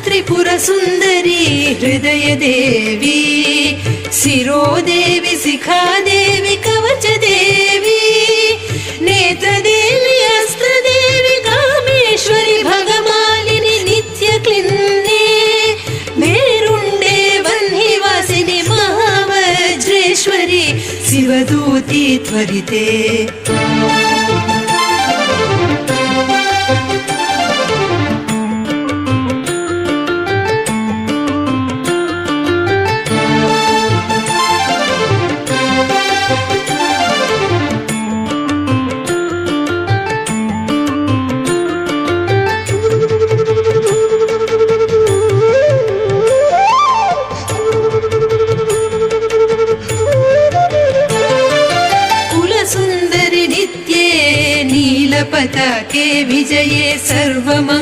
त्रिपुर सुन्दरी हृदय देवी शिरोदेवी शिखादेवी कवचदेवी नेत्रदेवी अस्त्रदेवी कामेश्वरी भगमालिनी नित्यक्लिन्ने मेरुण्डे वह्निवासिनी महावज्रेश्वरी शिवदूती त्वरिते पताके विजये सर्वमा